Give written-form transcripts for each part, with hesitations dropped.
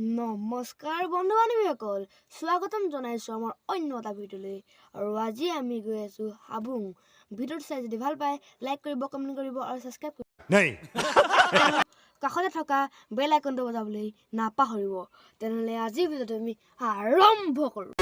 নমস্কাৰ বন্ধু বান্ধৱীসকল, স্বাগতম জনাইছোঁ আমাৰ অন্য এটা ভিডিঅ'লৈ। আৰু আজি আমি গৈ আছোঁ হাবুং। ভিডিঅ'টো চাই যদি ভাল পায় লাইক কৰিব, কমেণ্ট কৰিব আৰু ছাবস্ক্ৰাইব কৰিব। কাষতে থকা বেল আইকনটো বজাবলৈ নাপাহৰিব। তেনেহ'লে আজিৰ ভিডিঅ'টো আমি আৰম্ভ কৰোঁ।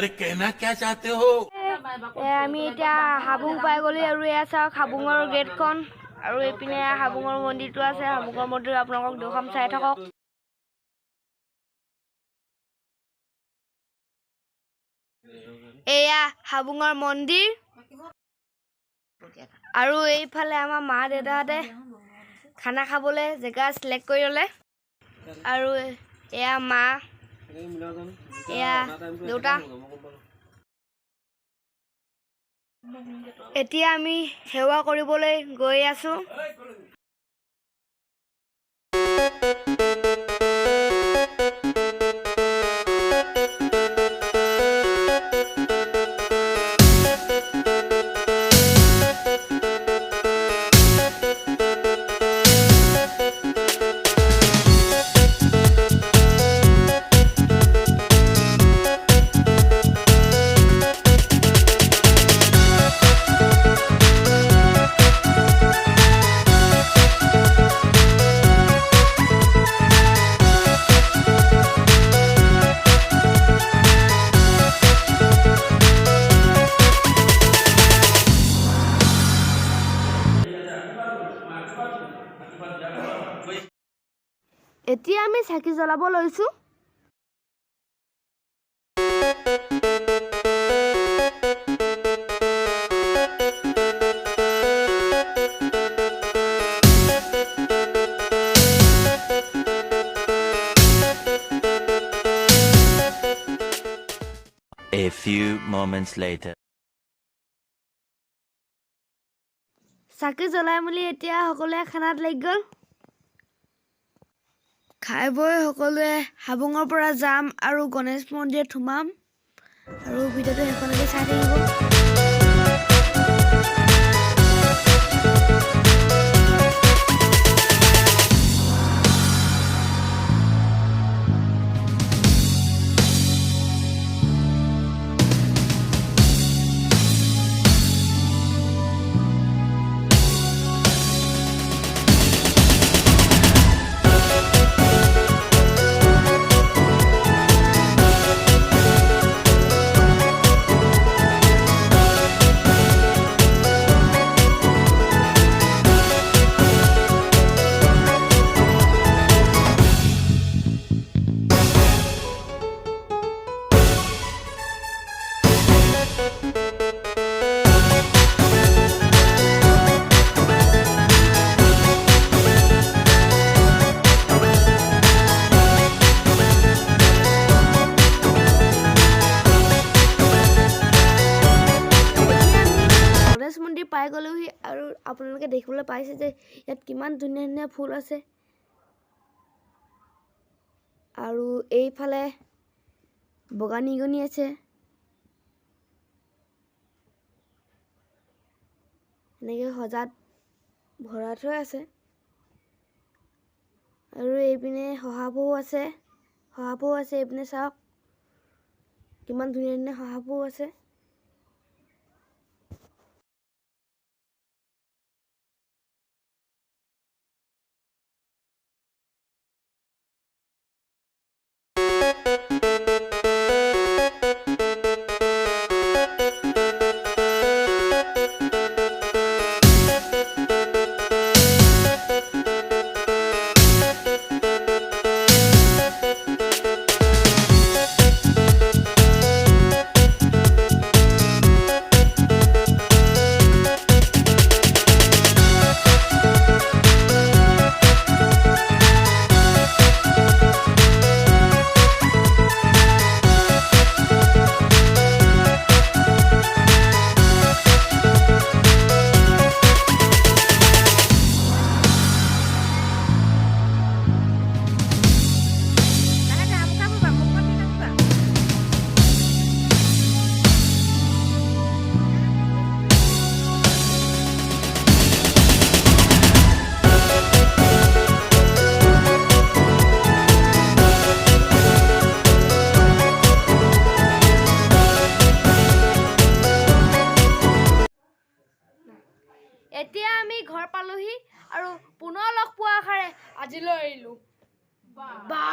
अरे कहना क्या चाहते हो? আমি এতিয়া হাবুং পাই গ'লো আৰু এয়া চাওক হাবুঙৰ গেটখন আৰু এইপিনে হাবুঙৰ মন্দিৰটো আছে। হাবুঙৰ মন্দিৰ আপোনালোকক দেখুৱাম, চাই থাকক। এয়া হাবুঙৰ মন্দিৰ আৰু এইফালে আমাৰ মা দেউতাহঁতে খানা খাবলৈ জেগা চিলেক্ট কৰি ল'লে। আৰু এয়া মা, এয়া দেউতা। এতিয়া আমি সেৱা কৰিবলৈ গৈ আছোঁ। এতিয়া আমি চাকি জ্বলাব লৈছোঁ। A few moments later. চাকি জ্বলাই মেলি এতিয়া সকলোৱে খানাত লাগি গ'ল। খাই বৈ সকলোৱে হাবুঙৰ পৰা যাম আৰু গণেশ মন্দিৰত সোমাম। আৰু ভিডিঅ'টো সেইখনকে চাই থাকিব। মন্দিৰ পাই গ'লোহি আৰু আপোনালোকে দেখিবলৈ পাইছে যে ইয়াত কিমান ধুনীয়া ধুনীয়া ফুল আছে। আৰু এইফালে বগা নিগনি আছে। এনেকৈ সজাত ভৰাই থৈ আছে। আৰু এইপিনে শহাপহু আছে, এইপিনে চাওক কিমান ধুনীয়া ধুনীয়া শহাপহু আছে। ভাজি লৈ আহিলোঁ বা